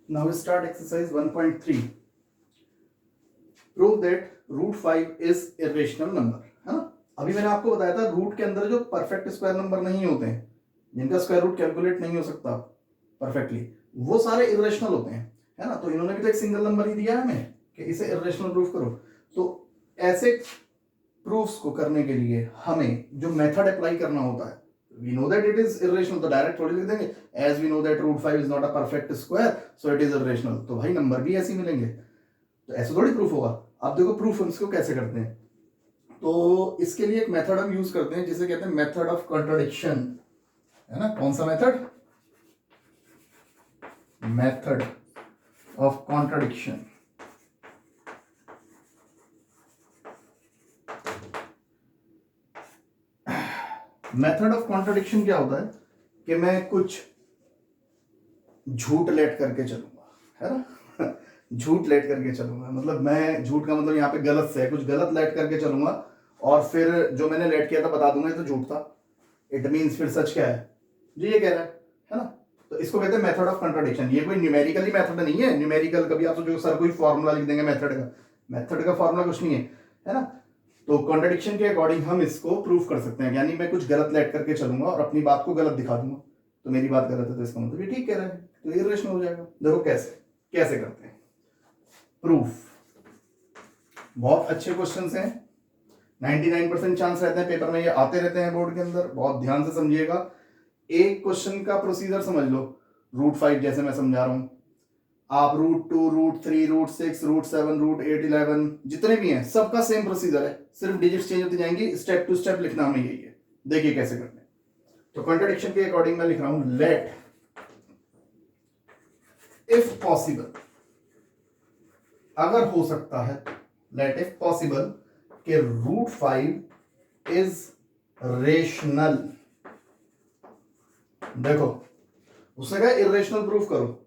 Now we start exercise 1.3. Prove that root 5 is irrational number. है ना? अभी मैंने आपको बताया था रूट के अंदर जो परफेक्ट स्क्वायर नंबर नहीं होते हैं, जिनका स्क्वायर रूट कैलकुलेट नहीं हो सकता परफेक्टली, वो सारे इरेशनल होते हैं, है ना? तो इन्होंने भी तो एक सिंगल नंबर ही दिया है हमें कि इसे इरेशनल प्रूफ करो। तो ऐसे प्रूफ्स को करने के लिए हमें जो मेथड अप्लाई करना होता है, we know that it is irrational, तो डायरेक्ट थोड़ी लिख देंगे as we know that root 5 is not a perfect square so it is irrational, तो भाई नंबर भी ऐसे ही मिलेंगे, तो ऐसे थोड़ी प्रूफ होगा। अब देखो प्रूफ हम इसको कैसे करते हैं, तो इसके लिए एक मेथड हम यूज करते हैं जिसे कहते हैं मेथड ऑफ कॉन्ट्रडिक्शन, है ना? कौन सा method? Method of contradiction. Method of contradiction क्या होता है कि मैं कुछ झूठ लेट करके चलूंगा, है ना? झूठ लेट करके चलूंगा, मतलब मैं झूठ का मतलब यहाँ पे गलत से है, कुछ गलत लेट करके चलूंगा और फिर जो मैंने लेट किया था बता दूंगा ये तो झूठ था। इट मीन्स फिर सच क्या है जी, ये कह रहा है ना? तो इसको कहते हैं मेथड ऑफ कॉन्ट्रडिक्शन। ये कोई न्यूमेरिकली मेथड नहीं है। न्यूमेरिकल कभी आप सोचो सर कोई फॉर्मूला लिख देंगे मेथड का फॉर्मूला कुछ नहीं है ना? तो कॉन्ट्रडिक्शन के अकॉर्डिंग हम इसको प्रूफ कर सकते हैं, यानी मैं कुछ गलत लेट करके चलूंगा और अपनी बात को गलत दिखा दूंगा, तो मेरी बात गलत है तो इसका मतलब ये ठीक कह रहा है, तो ये इरेशनल हो जाएगा। देखो कैसे कैसे करते हैं प्रूफ। बहुत अच्छे क्वेश्चंस हैं, 99% चांस रहते हैं पेपर में ये आते रहते हैं बोर्ड के अंदर, बहुत ध्यान से समझिएगा। एक क्वेश्चन का प्रोसीजर समझ लो, रूट 5 जैसे मैं समझा रहा हूं, आप root 2 root 3 root 6 root 7 root 8 11 जितने भी हैं सबका सेम प्रोसीजर है, सिर्फ डिजिट्स चेंज होती जाएंगी, स्टेप टू स्टेप लिखना हमें यही है। देखिए कैसे करते हैं। तो कॉन्ट्रडिक्शन के अकॉर्डिंग मैं लिख रहा हूं लेट इफ पॉसिबल, अगर हो सकता है, लेट इफ पॉसिबल कि रूट 5 इज रेशनल। देखो उसने कहा इरेशनल प्रूफ करो,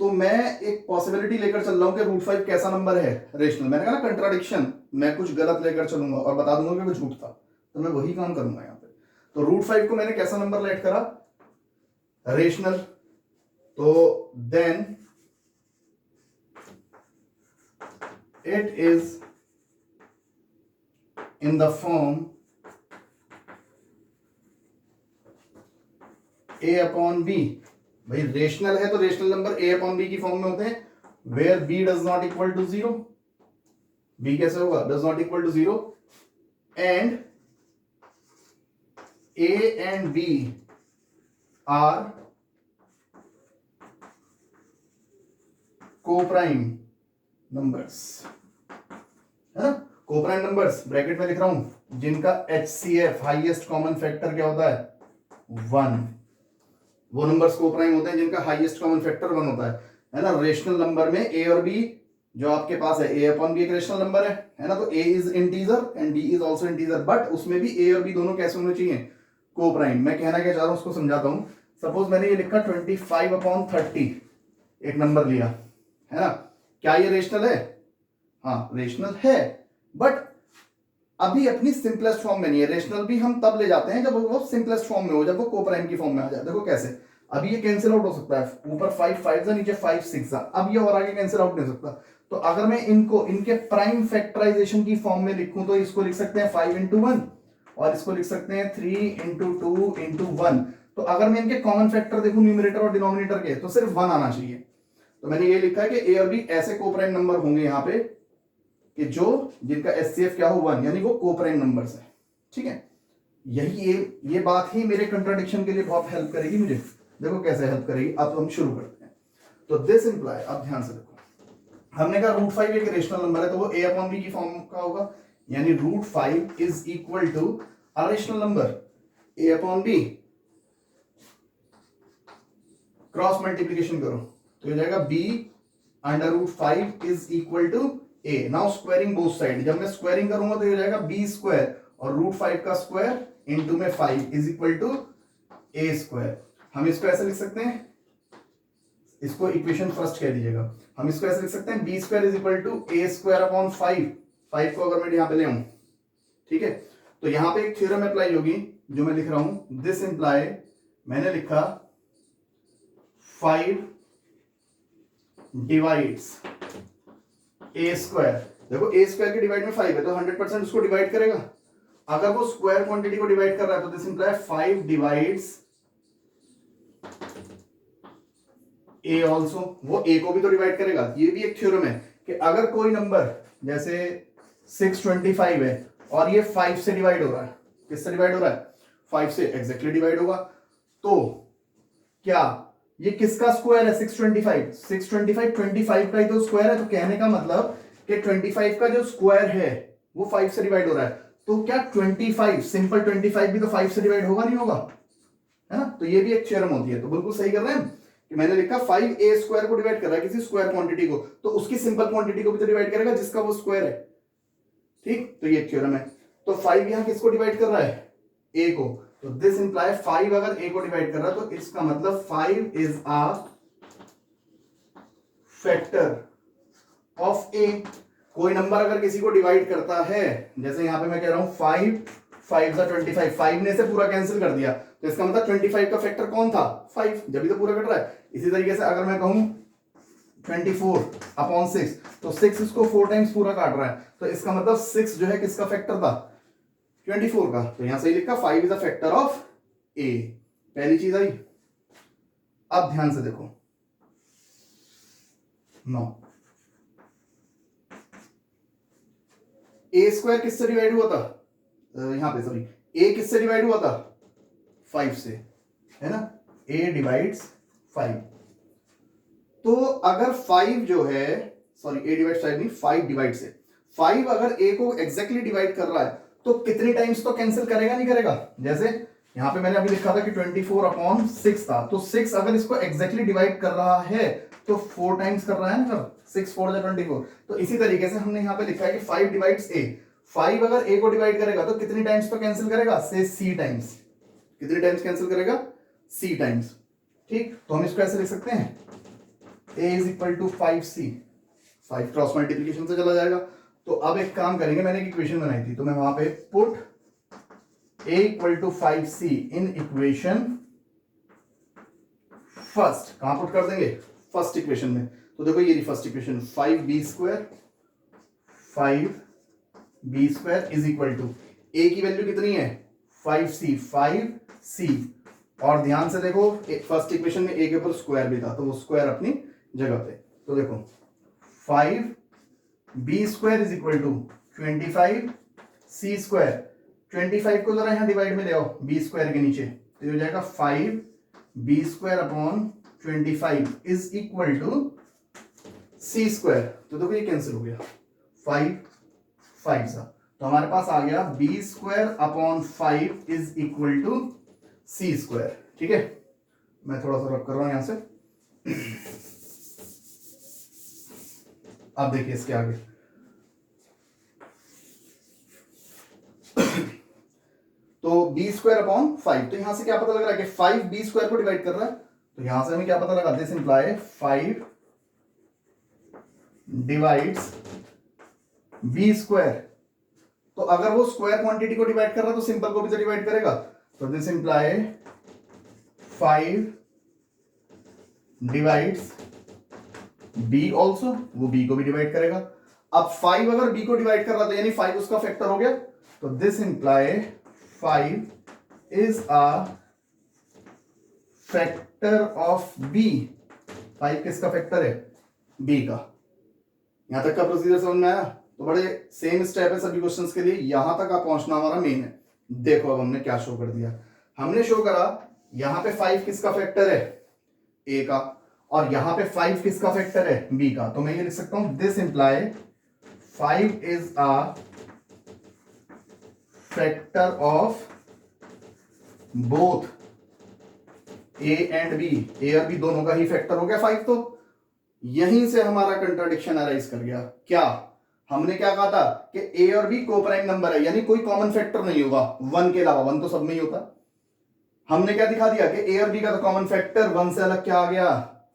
तो मैं एक पॉसिबिलिटी लेकर चल रहा हूं कि रूट 5 कैसा नंबर है, रेशनल। मैंने कहा ना कंट्राडिक्शन, मैं कुछ गलत लेकर चलूंगा और बता दूंगा कि वो झूठ था, तो मैं वही काम करूंगा यहां पे। तो रूट 5 को मैंने कैसा नंबर लेट करा, रेशनल, तो then it is in the form a upon b। भाई रेशनल है तो rational number a upon b की फॉर्म में होते हैं, where b does not equal to 0। b कैसे होगा? Does not equal to 0 and a and b are coprime numbers, है ना? कोप्राइम नंबर्स ब्रैकेट में लिख रहा हूं जिनका HCF हाईएस्ट कॉमन फैक्टर क्या होता है? 1। वो नंबर्स कोप्राइम होते हैं जिनका हाईएस्ट कॉमन फैक्टर 1 होता है ना? रेशनल नंबर में a और b जो आपके पास है, a अपॉन b एक रेशनल नंबर है ना? तो a is integer and b is also integer, but उसमें भी a और b दोनों कैसे होने चाहिए? कोप्राइम। मैं कहना क्या चाह रहा हूं उसको समझाता हूं। सपोज मैंने ये लिखा 25 अपॉन 30, एक नंबर लिया, है ना? क्या ये रेशनल है? हाँ रेशनल है, बट अभी अपनी सिंपलेस्ट फॉर्म में नहीं है। रेशनल भी हम तब ले जाते हैं जब वो सिंपलेस्ट फॉर्म में हो, जब वो कोप्राइम की फॉर्म में आ जाए। देखो कैसे, अभी ये कैंसिल आउट हो सकता है, ऊपर 5 5 नीचे 5 6, अब ये और आगे कैंसिल आउट नहीं हो सकता। तो अगर मैं इनको इनके प्राइम फैक्टराइजेशन की फॉर्म में लिखूं तो इसको लिख सकते हैं 5 इंटू 1 और इसको लिख सकते हैं 3 इंटू 2 इंटू 1। तो अगर मैं इनके कॉमन फैक्टर देखूं न्यूमरेटर और डिनोमिनेटर के, तो सिर्फ 1 आना चाहिए। तो मैंने ये लिखा है कि ए और बी ऐसे कोप्राइम नंबर होंगे यहाँ पे कि जो जिनका HCF क्या हो 1, यानी वो कोप्राइम नंबर्स है। ठीक है, यही ये बात ही मेरे कंट्राडिक्शन के लिए बहुत हेल्प करेगी मुझे। देखो कैसे हेल्प करेगी, अब हम शुरू करते हैं। तो दिस इंप्लाई, अब ध्यान से देखो, हमने कहा रूट 5 एक रेशनल नंबर है तो वो a अपॉन b की फॉर्म का होगा, यानी root 5 is equal to a rational number a upon b, cross multiplication करो तो हो जाएगा b under root 5 is equal to a। Now squaring both side, जब मैं स्क्वायरिंग करूंगा तो ये हो जाएगा b स्क्वायर और रूट 5 का स्क्वायर इंटू में 5 is equal to a square. हम इसको ऐसे लिख सकते हैं, इसको इक्वेशन फर्स्ट कह दीजिएगा, हम इसको ऐसे लिख सकते हैं b square is equal to a square upon 5 को अगर मैं यहां पे ले आऊं, ठीक है, तो यहां पे एक थ्योरम अप्लाई होगी जो मैं लिख रहा हूं, दिस इंप्लाई, मैंने लिखा 5 डिवाइड्स ए स्क्वायर, देखो ए स्क्वायर के डिवाइड में 5 है तो 100% उसको डिवाइड करेगा। अगर वो स्क्वायर क्वांटिटी को डिवाइड कर रहा है तो this imply 5 divides A also, वो ए को भी तो डिवाइड करेगा। ये भी एक थ्योरम है कि अगर कोई नंबर जैसे 625 है और ये 5 से डिवाइड हो रहा है, किससे डिवाइड हो रहा है? 5 से एग्जैक्टली डिवाइड होगा, तो क्या ये किसका स्क्वायर है? 625 25 का ही तो स्क्वायर है। तो कहने का मतलब कि 25 का जो स्क्वायर है वो 5 से डिवाइड हो रहा है, तो क्या 25 सिंपल 25 भी तो 5 से डिवाइड होगा, नहीं होगा, है ना? तो ये भी एक थ्योरम होती है। तो बिल्कुल सही कर रहे हैं कि मैंने लिखा 5a स्क्वायर को डिवाइड कर रहा है किसी स्क्वायर क्वांटिटी को, तो उसकी सिंपल क्वांटिटी को भी तो डिवाइड करेगा जिसका वो स्क्वायर है। ठीक, तो ये थ्योरम है। तो 5 यहां किसको डिवाइड कर रहा है? a को। तो दिस इंप्लाई 5 अगर a को डिवाइड कर रहा है तो इसका मतलब 5 is a factor of a। कोई नंबर अगर किसी को डिवाइड करता है, जैसे यहां पे मैं कह रहा हूं 5 25, 5 ने से पूरा कैंसिल कर दिया, तो इसका मतलब 25 का फैक्टर कौन था? 5, जब भी तो पूरा कट रहा है। इसी तरीके से अगर मैं कहूं 24/6, तो 6 इसको 4 टाइम्स पूरा काट रहा है, तो इसका मतलब 6 जो है किसका फैक्टर था? 24 का। तो यहां सही लिखा 5 is a factor of a। पहली चीज आई। अब ध्यान से देखो, 9 a स्क्वायर किससे डिवाइड हुआ था? यहां पे सॉरी, a किससे डिवाइड हुआ था? 5 से, है ना? a divides 5। तो अगर 5 जो है, सॉरी a डिवाइड्स 5 नहीं, 5 डिवाइड से 5 अगर a को एग्जैक्टली डिवाइड कर रहा है तो कितनी टाइम्स तो कैंसिल करेगा, नहीं करेगा? जैसे यहां पे मैंने अभी लिखा था कि 24/6 था, तो 6 अगर इसको एग्जैक्टली डिवाइड कर रहा है तो 4 टाइम्स कर रहा है ना, 6 4 जा 24। तो इसी तरीके से हमने यहां पे लिखा है कि 5 डिवाइड्स a। 5 अगर a को डिवाइड करेगा तो कितनी टाइम्स तो कैंसिल करेगा? से c टाइम्स। कितनी टाइम्स कैंसिल करेगा? c times. ठीक, तो हम इसको ऐसे लिख सकते हैं a is equal to 5c। 5 cross multiplication से चला जाएगा। तो अब एक काम करेंगे, मैंने एक इक्वेशन बनाई थी, तो मैं वहां पे put a equal to 5c in equation first. कहां पुट कर देंगे? फर्स्ट इक्वेशन में। तो देखो ये first equation, 5b square is equal to a की वैल्यू कितनी है? 5c। और ध्यान से देखो फर्स्ट इक्वेशन में a के ऊपर स्क्वायर भी था, तो वो स्क्वायर अपनी जगह पे। तो देखो 5b square is equal to 25c square. 25 को जरा यहां डिवाइड में ले आओ b स्क्वायर के नीचे, तो ये हो जाएगा 5b square upon 25 is equal to c square. तो देखो ये कैंसिल हो गया, 5 सा, तो हमारे पास आ गया b square upon 5 is equal to c square. ठीक है, मैं थोड़ा सा रब कर रहा हूं यहां से। अब देखिए इसके आगे तो b स्क्वायर अपॉन 5, तो यहां से क्या पता लग रहा है कि 5 b स्क्वायर को डिवाइड कर रहा है, तो यहां से हमें क्या पता लगा? This imply 5 divides b square. तो अगर वो स्क्वायर क्वांटिटी को डिवाइड कर रहा है तो सिंपल को भी तो डिवाइड करेगा, तो this imply 5 divides b also, वो b को भी डिवाइड करेगा। अब 5 अगर b को डिवाइड कर रहा था यानी 5 उसका फैक्टर हो गया, तो this imply 5 is a factor of b। 5 किसका फैक्टर है? b का। यहां तक का प्रोसीजर समझ में आया? तो बड़े सेम स्टेप है सभी क्वेश्चंस के लिए, यहां तक आप पहुंचना हमारा मेन है। देखो अब हमने क्या शो कर दिया, हमने शो करा यहां पे 5 किसका फैक्टर है? a का, और यहां पे 5 किसका फैक्टर है? b का। तो मैं ये लिख सकता हूं this imply 5 is a factor of both a and b। a और b दोनों का ही फैक्टर हो गया 5। तो यहीं से हमारा कंट्राडिक्शन अराइज कर गया। क्या हमने क्या कहा था कि a और b कोप्राइम नंबर है, यानी कोई कॉमन फैक्टर नहीं होगा 1 के अलावा। 1 तो सब में ही होता। हमने क्या दिखा दिया कि a और b का तो कॉमन फैक्टर 1 से अलग क्या आ गया?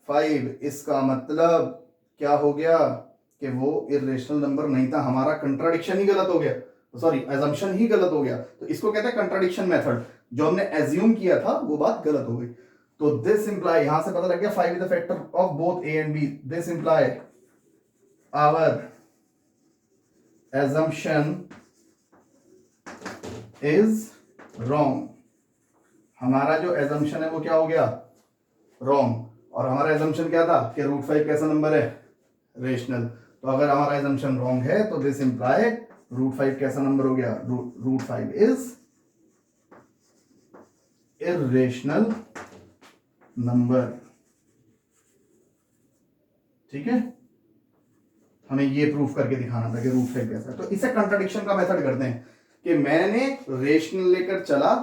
5। इसका मतलब क्या हो गया कि वो इर्रेशनल नंबर नहीं था। हमारा कंट्राडिक्शन ही गलत हो गया, सॉरी अजम्पशन ही गलत हो गया। तो इसको कहते हैं कंट्राडिक्शन मेथड। जो हमने एज्यूम किया था वो बात गलत हो गई। तो दिस इंप्लाई, यहां से पता लग गया 5 is the factor of both a and b, this imply our assumption is wrong. हमारा जो एजम्पशन है वो क्या हो गया, रॉन्ग। और हमारा एजम्पशन क्या था कि रूट 5 कैसा नंबर है, रेशनल। तो अगर हमारा एजम्पशन रॉन्ग है तो दिस इंप्लाई रूट 5 कैसा नंबर हो गया, रूट 5 इज इर्रेशनल नंबर। ठीक है, हमें ये प्रूफ करके दिखाना था कि रूट 5 कैसा है। तो इसे कंट्राडिक्शन का मेथड करते हैं कि मैंने रेशनल लेकर चला,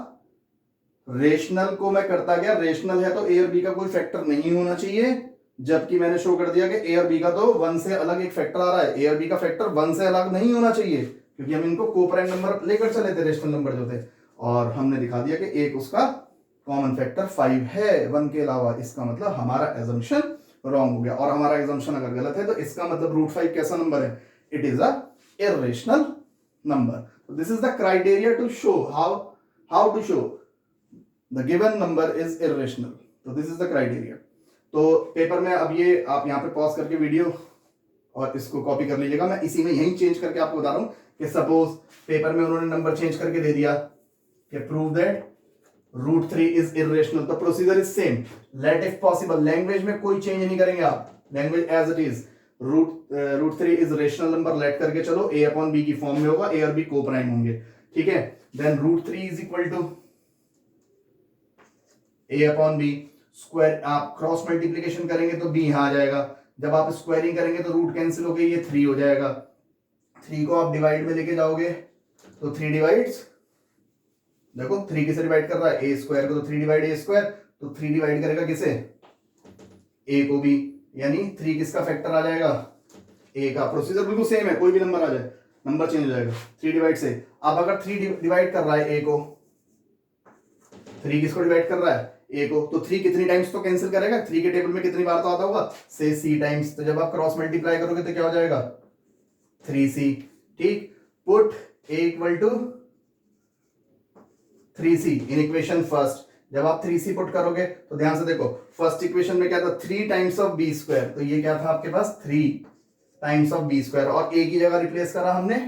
रेशनल को मैं करता गया, रेशनल है तो ए और बी का कोई फैक्टर नहीं होना चाहिए, जबकि मैंने शो कर दिया कि ए और बी का तो 1 से अलग एक फैक्टर आ रहा है, ए और बी का फैक्टर 1 से अलग नहीं होना चाहिए, क्योंकि हम इनको कोप्राइम नंबर लेकर चले थे, रेशनल नंबर जो थे। और हमने दिखा दिया कि एक उसका कॉमन फैक्टर 5 है 1 के अलावा। इसका मतलब हमारा एजम्पशन रॉन्ग हो गया। और हमारा एजम्पशन अगर गलत है तो इसका मतलब रूट 5 कैसा नंबर है, it is a irrational number. This is the criteria to show how to show the given number is irrational. तो दिस इज द क्राइटेरिया। तो पेपर में अब ये आप यहाँ पे पॉज करके वीडियो और इसको कॉपी कर लीजिएगा। मैं इसी में यही चेंज करके आपको बता रहा हूं कि सपोज पेपर में उन्होंने नंबर चेंज करके दे दिया कि prove that root 3 is irrational, तो procedure is same, let if possible. Language में कोई चेंज नहीं करेंगे आप, language as it is. Root 3 is rational number, let करके चलो ए अपॉन बी की फॉर्म में होगा, ए और बी को प्राइम होंगे। ठीक है, then root 3 is equal to a upon b square. आप क्रॉस मल्टीप्लीकेशन करेंगे तो बी यहां आ जाएगा, जब आप स्क्वायरिंग करेंगे तो रूट कैंसिल हो गई, ये 3 हो जाएगा। 3 को आप डिवाइड में लेके जाओगे तो 3 डिवाइड्स, देखो 3 किसे डिवाइड कर रहा है, ए स्क्वायर को, तो 3 डिवाइड ए स्क्वायर, तो 3 डिवाइड करेगा किसे, ए को भी, यानी 3 किसका फैक्टर आ जाएगा, ए का। प्रोसीजर बिल्कुल सेम है, कोई भी नंबर आ जाए नंबर चेंज हो जाएगा 3 डिवाइड से। अब अगर 3 डिवाइड कर रहा है ए को, 3 किसको डिवाइड कर रहा है, ए को, तो 3 कितनी टाइम्स तो कैंसिल करेगा, 3 के टेबल में कितनी बार तो आता होगा, से सी टाइम्स। तो जब आप क्रॉस मल्टीप्लाई करोगे तो क्या हो जाएगा, 3c। ठीक, put a equal to 3c in equation first. जब आप 3c पुट करोगे तो ध्यान से देखो, फर्स्ट इक्वेशन में क्या था, 3 टाइम्स ऑफ बी स्क्वायर, तो ये क्या था आपके पास 3 टाइम्स ऑफ बी स्क्वायर, और ए की जगह रिप्लेस करा हमने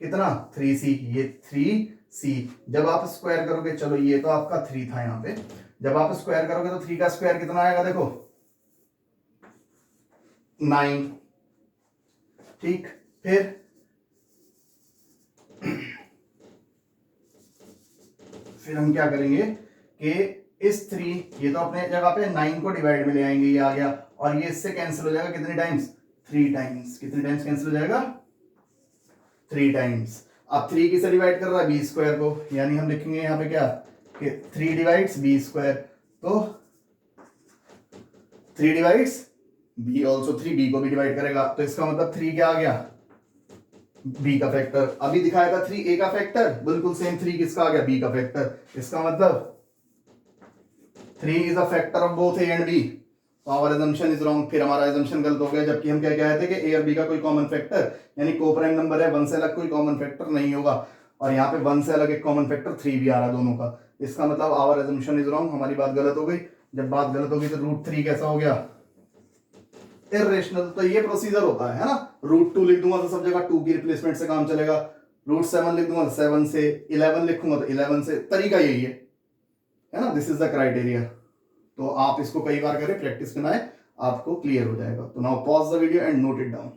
कितना, 3c, ये 3c। जब आप स्क्वायर करोगे, चलो ये तो आपका 3 था यहां पे, जब आप स्क्वायर करोगे तो 3 का स्क्वायर कितना आएगा, देखो 9। ठीक, फिर हम क्या करेंगे कि इस 3, ये तो अपने जगह पे 9 को डिवाइड में ले आएंगे, ये आ गया, और ये इससे कैंसिल हो जाएगा कितने टाइम्स, 3 टाइम्स। कितने टाइम्स कैंसिल हो जाएगा, 3 टाइम्स। अब 3 किसे डिवाइड कर रहा है, बी स्क्वायर को, यानी हम लिखेंगे यहाँ पे क्या कि 3 डिवाइड्स बी स्क्वायर, तो 3 डिवाइड्स बी ऑल्सो, 3 बी को भी डिवाइड करेगा, तो इसका मतलब 3 क्या आ गया, बी का फैक्टर। अभी दिखाया था 3 ए का फैक्टर, बिल्कुल सेम 3 किसका आ गया, बी का फैक्टर। इसका मतलब 3 is a factor of both a and b, तो आवर assumption इज रॉन्ग। फिर हमारा assumption गलत हो गया, जबकि हम क्या कह रहे थे कि ए और बी का कोई कॉमन फैक्टर, यानी कोप्राइम नंबर है, 1 से अलग कोई कॉमन फैक्टर नहीं होगा, और यहाँ पे 1 से अलग एक कॉमन फैक्टर 3 भी आ रहा दोनों का। इसका मतलब आवर assumption इज रॉन्ग, हमारी बात गलत हो गई। जब बात गलत होगी तो रूट 3 कैसा हो गया, इर्रेशनल। तो ये प्रोसीजर होता है ना, रूट 2 लिख दूंगा तो सब जगह 2 की रिप्लेसमेंट से काम चलेगा, रूट 7 लिख दूंगा तो 7 से, 11 लिखूंगा तो 11 से, तरीका यही है ना, दिस इज द क्राइटेरिया। तो आप इसको कई बार करें, प्रैक्टिस बनाए, आपको क्लियर हो जाएगा। तो now pause the video and note it down.